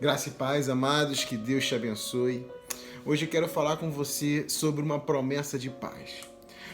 Graça e paz, amados, que Deus te abençoe. Hoje eu quero falar com você sobre uma promessa de paz.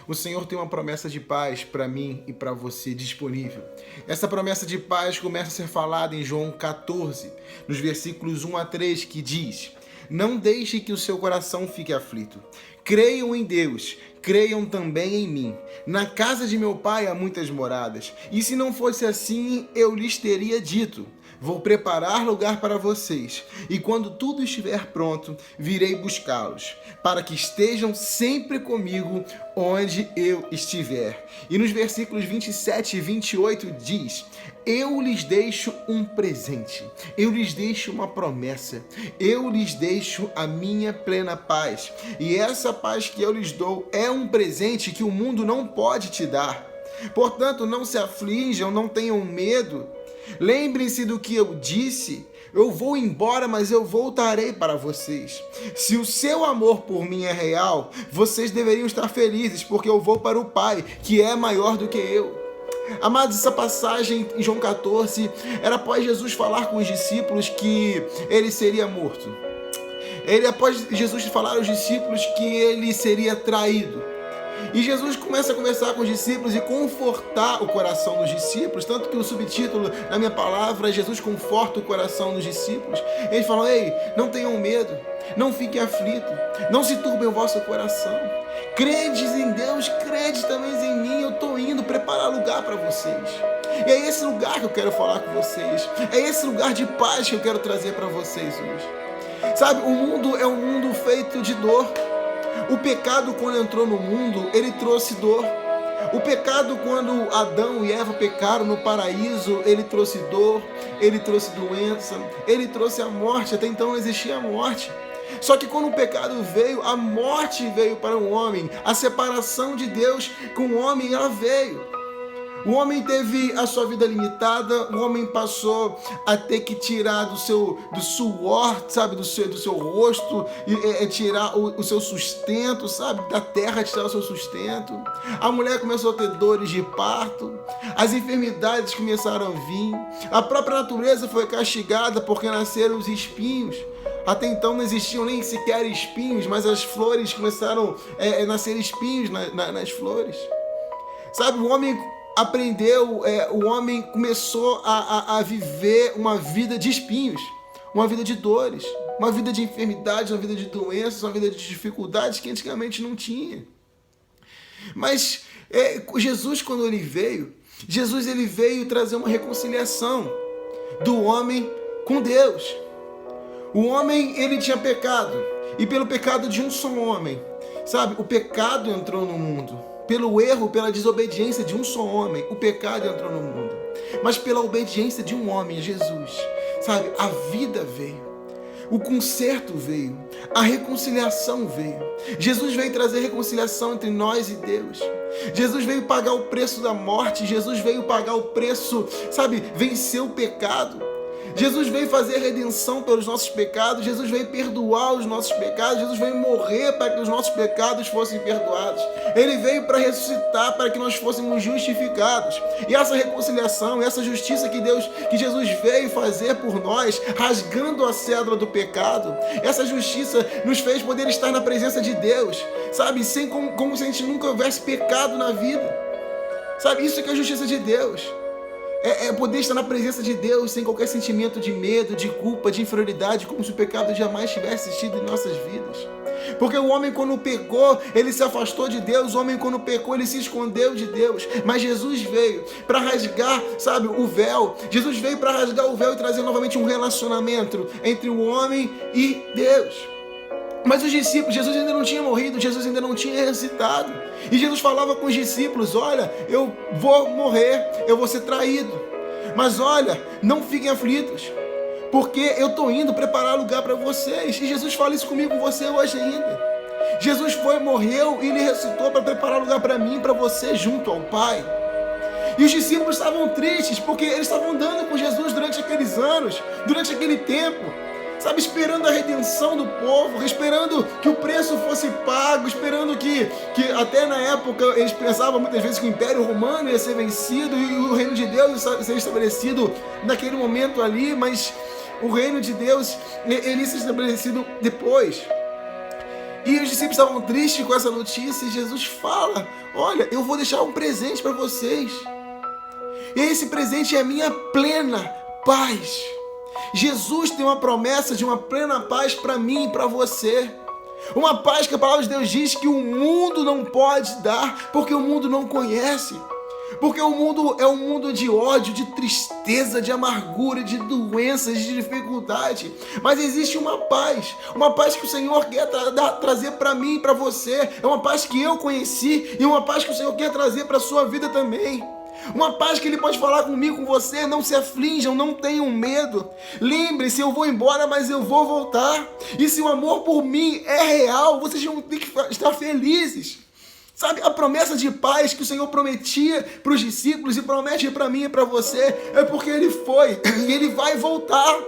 O Senhor tem uma promessa de paz para mim e para você disponível. Essa promessa de paz começa a ser falada em João 14, nos versículos 1 a 3, que diz: Não deixe que o seu coração fique aflito. Creiam em Deus, creiam também em mim. Na casa de meu pai há muitas moradas, e se não fosse assim, eu lhes teria dito: Vou preparar lugar para vocês, e quando tudo estiver pronto, virei buscá-los, para que estejam sempre comigo onde eu estiver. E nos versículos 27 e 28 diz: Eu lhes deixo um presente, eu lhes deixo uma promessa, eu lhes deixo a minha plena paz. E essa paz que eu lhes dou é um presente que o mundo não pode te dar. Portanto, não se aflijam, não tenham medo. Lembrem-se do que eu disse: eu vou embora, mas eu voltarei para vocês. Se o seu amor por mim é real, vocês deveriam estar felizes, porque eu vou para o Pai, que é maior do que eu. Amados, essa passagem em João 14 era após Jesus falar com os discípulos que ele seria morto. Após Jesus falar aos discípulos que ele seria traído. E Jesus começa a conversar com os discípulos e confortar o coração dos discípulos, tanto que o subtítulo na minha palavra é Jesus conforta o coração dos discípulos. Eles falam: ei, não tenham medo, não fiquem aflitos, não se turbe o vosso coração. Credes em Deus, credes também em mim, eu estou indo preparar lugar para vocês. E é esse lugar que eu quero falar com vocês, é esse lugar de paz que eu quero trazer para vocês hoje. Sabe, o mundo é um mundo feito de dor. O pecado, quando entrou no mundo, ele trouxe dor. O pecado, quando Adão e Eva pecaram no paraíso, ele trouxe dor, ele trouxe doença, ele trouxe a morte. Até então não existia a morte. Só que quando o pecado veio, a morte veio para o homem. A separação de Deus com o homem, ela veio. O homem teve a sua vida limitada, o homem passou a ter que tirar do suor, sabe, do seu rosto, e tirar o seu sustento, sabe, da terra tirar o seu sustento. A mulher começou a ter dores de parto, as enfermidades começaram a vir, a própria natureza foi castigada porque nasceram os espinhos. Até então não existiam nem sequer espinhos, mas as flores começaram a nascer espinhos nas flores. Sabe, o homem aprendeu, o homem começou a viver uma vida de espinhos, uma vida de dores, uma vida de enfermidades, uma vida de doenças, uma vida de dificuldades que antigamente não tinha. Mas Jesus, quando ele veio, ele veio trazer uma reconciliação do homem com Deus. O homem, ele tinha pecado, e pelo pecado de um só homem, sabe, o pecado entrou no mundo. Pelo erro, pela desobediência de um só homem, o pecado entrou no mundo. Mas pela obediência de um homem, Jesus, sabe, a vida veio. O conserto veio. A reconciliação veio. Jesus veio trazer reconciliação entre nós e Deus. Jesus veio pagar o preço da morte. Jesus veio pagar o preço, sabe, vencer o pecado. Jesus veio fazer redenção pelos nossos pecados, Jesus veio perdoar os nossos pecados, Jesus veio morrer para que os nossos pecados fossem perdoados. Ele veio para ressuscitar, para que nós fôssemos justificados. E essa reconciliação, essa justiça que Jesus veio fazer por nós, rasgando a cédula do pecado, essa justiça nos fez poder estar na presença de Deus, sabe, como se a gente nunca houvesse pecado na vida. Sabe, isso que é a justiça de Deus. É poder estar na presença de Deus sem qualquer sentimento de medo, de culpa, de inferioridade, como se o pecado jamais tivesse existido em nossas vidas. Porque o homem, quando pecou, ele se afastou de Deus. O homem, quando pecou, ele se escondeu de Deus. Mas Jesus veio para rasgar, sabe, o véu. Jesus veio para rasgar o véu e trazer novamente um relacionamento entre o homem e Deus. Mas os discípulos, Jesus ainda não tinha morrido, Jesus ainda não tinha ressuscitado. E Jesus falava com os discípulos: olha, eu vou morrer, eu vou ser traído. Mas olha, não fiquem aflitos, porque eu estou indo preparar lugar para vocês. E Jesus fala isso comigo, com você hoje ainda. Jesus foi, morreu e ele ressuscitou para preparar lugar para mim e para você junto ao Pai. E os discípulos estavam tristes, porque eles estavam andando com Jesus durante aqueles anos, durante aquele tempo. Sabe, esperando a redenção do povo, esperando que o preço fosse pago, esperando que até na época eles pensavam muitas vezes que o Império Romano ia ser vencido e o reino de Deus ia ser estabelecido naquele momento ali, mas O reino de Deus, ele se estabelecido depois. E os discípulos estavam tristes com essa notícia, e Jesus fala: olha, eu vou deixar um presente para vocês. E esse presente é a minha plena paz. Jesus tem uma promessa de uma plena paz para mim e para você. Uma paz que a palavra de Deus diz que o mundo não pode dar, porque o mundo não conhece. Porque o mundo é um mundo de ódio, de tristeza, de amargura, de doenças, de dificuldade. Mas existe uma paz que o Senhor quer trazer para mim e para você. É uma paz que eu conheci e uma paz que o Senhor quer trazer para a sua vida também. Uma paz que Ele pode falar comigo, com você: não se aflinjam, não tenham medo. Lembre-se, eu vou embora, mas eu vou voltar. E se o amor por mim é real, vocês vão ter que estar felizes. Sabe, a promessa de paz que o Senhor prometia para os discípulos e promete para mim e para você, é porque Ele foi e Ele vai voltar.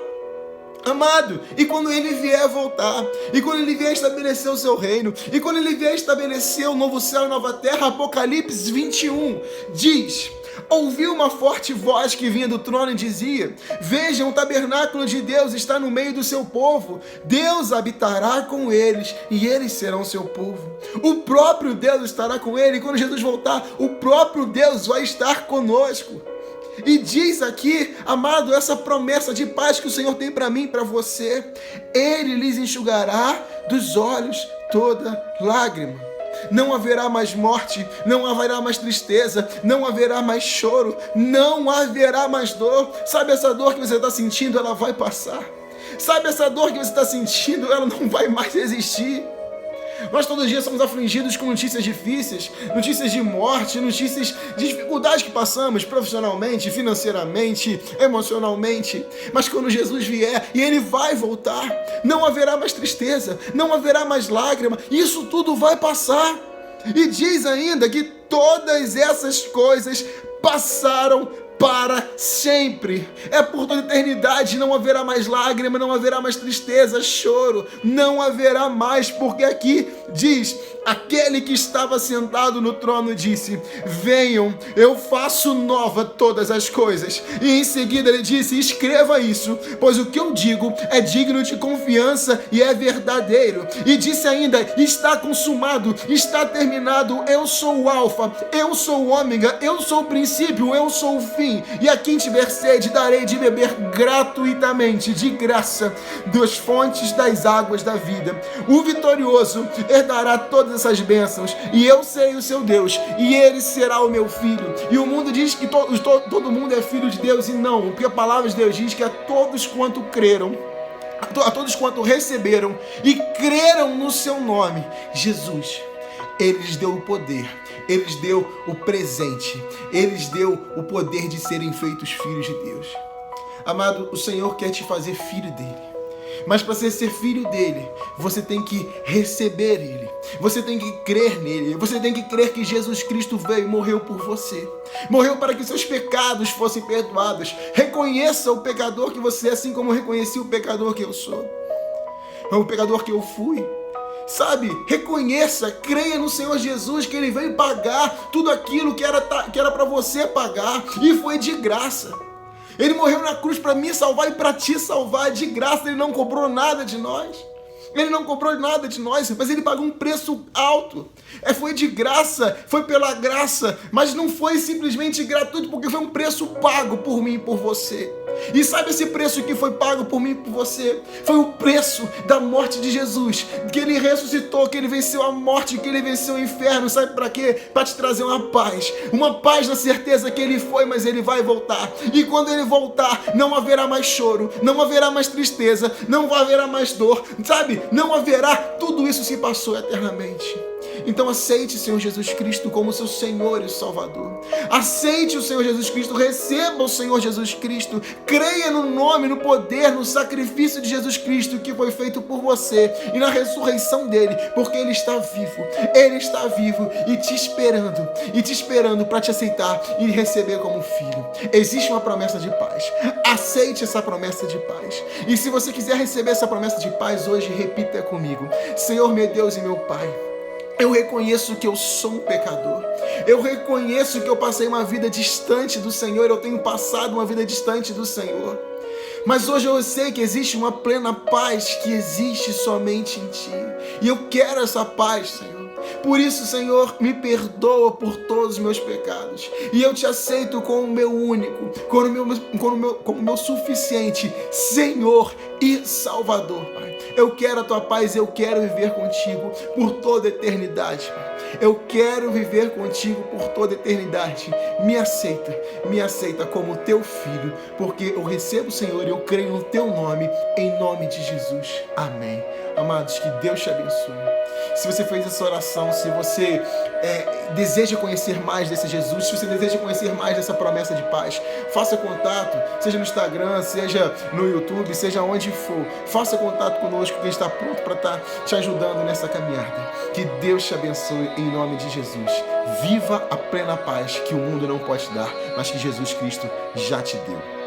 Amado, e quando Ele vier voltar, e quando Ele vier estabelecer o seu reino, e quando Ele vier estabelecer o novo céu e nova terra, Apocalipse 21 diz: ouviu uma forte voz que vinha do trono e dizia: vejam, o tabernáculo de Deus está no meio do seu povo. Deus habitará com eles e eles serão seu povo. O próprio Deus estará com ele, e quando Jesus voltar, o próprio Deus vai estar conosco. E diz aqui, amado, essa promessa de paz que o Senhor tem para mim e para você: Ele lhes enxugará dos olhos toda lágrima. Não haverá mais morte, não haverá mais tristeza, não haverá mais choro, não haverá mais dor. Sabe, essa dor que você está sentindo, ela vai passar. Sabe, essa dor que você está sentindo, ela não vai mais existir. Nós todos os dias somos afligidos com notícias difíceis, notícias de morte, notícias de dificuldades que passamos profissionalmente, financeiramente, emocionalmente. Mas quando Jesus vier, e Ele vai voltar, não haverá mais tristeza, não haverá mais lágrima, isso tudo vai passar. E diz ainda que todas essas coisas passaram para sempre. É por toda a eternidade. Não haverá mais lágrima, não haverá mais tristeza, choro, não haverá mais, porque aqui diz: aquele que estava sentado no trono disse: venham, eu faço nova todas as coisas. E em seguida ele disse: escreva isso, pois o que eu digo é digno de confiança e é verdadeiro. E disse ainda: está consumado, está terminado. Eu sou o alfa, eu sou o ômega, eu sou o princípio, eu sou o fim. E a quem tiver sede darei de beber gratuitamente, de graça, das fontes das águas da vida. O vitorioso herdará todas essas bênçãos, e eu serei o seu Deus, e ele será o meu filho. E o mundo diz que todo mundo é filho de Deus, e não, porque a palavra de Deus diz que a todos quanto creram, a todos quanto receberam e creram no seu nome, Jesus, Ele lhes deu o poder, Ele lhes deu o presente, Ele lhes deu o poder de serem feitos filhos de Deus. Amado, o Senhor quer te fazer filho dEle. Mas para você ser filho dEle, você tem que receber Ele. Você tem que crer nele. Você tem que crer que Jesus Cristo veio e morreu por você. Morreu para que seus pecados fossem perdoados. Reconheça o pecador que você é, assim como eu reconheci o pecador que eu sou. O pecador que eu fui. Sabe, reconheça, creia no Senhor Jesus, que Ele veio pagar tudo aquilo que era para você pagar, e foi de graça. Ele morreu na cruz para me salvar e para te salvar, de graça. Ele não cobrou nada de nós. Ele não cobrou nada de nós, mas Ele pagou um preço alto. Foi de graça, foi pela graça, mas não foi simplesmente gratuito, porque foi um preço pago por mim e por você. E sabe esse preço que foi pago por mim e por você? Foi o preço da morte de Jesus, que Ele ressuscitou, que Ele venceu a morte, que Ele venceu o inferno. Sabe para quê? Para te trazer uma paz na certeza que Ele foi, mas Ele vai voltar. E quando Ele voltar, não haverá mais choro, não haverá mais tristeza, não haverá mais dor, sabe? Não haverá, tudo isso se passou eternamente. Então aceite o Senhor Jesus Cristo como seu Senhor e Salvador. Aceite o Senhor Jesus Cristo, receba o Senhor Jesus Cristo, creia no nome, no poder, no sacrifício de Jesus Cristo que foi feito por você e na ressurreição dele, porque Ele está vivo e te esperando para te aceitar e receber como filho. Existe uma promessa de paz, aceite essa promessa de paz. E se você quiser receber essa promessa de paz hoje, repita comigo: Senhor, meu Deus e meu Pai, eu reconheço que eu sou um pecador. Eu reconheço que eu passei uma vida distante do Senhor. Eu tenho passado uma vida distante do Senhor. Mas hoje eu sei que existe uma plena paz que existe somente em Ti. E eu quero essa paz, Senhor. Por isso, Senhor, me perdoa por todos os meus pecados. E eu te aceito como meu único, como meu suficiente Senhor e Salvador, Pai. Eu quero a Tua paz, eu quero viver contigo por toda a eternidade, Pai. Eu quero viver contigo por toda a eternidade. Me aceita como teu filho, porque eu recebo, Senhor, e eu creio no teu nome, em nome de Jesus. Amém. Amados, que Deus te abençoe. Se você fez essa oração, se você deseja conhecer mais desse Jesus, se você deseja conhecer mais dessa promessa de paz, faça contato, seja no Instagram, seja no YouTube, seja onde for. Faça contato conosco, que a gente está pronto para estar te ajudando nessa caminhada. Que Deus te abençoe em nome de Jesus. Viva a plena paz que o mundo não pode dar, mas que Jesus Cristo já te deu.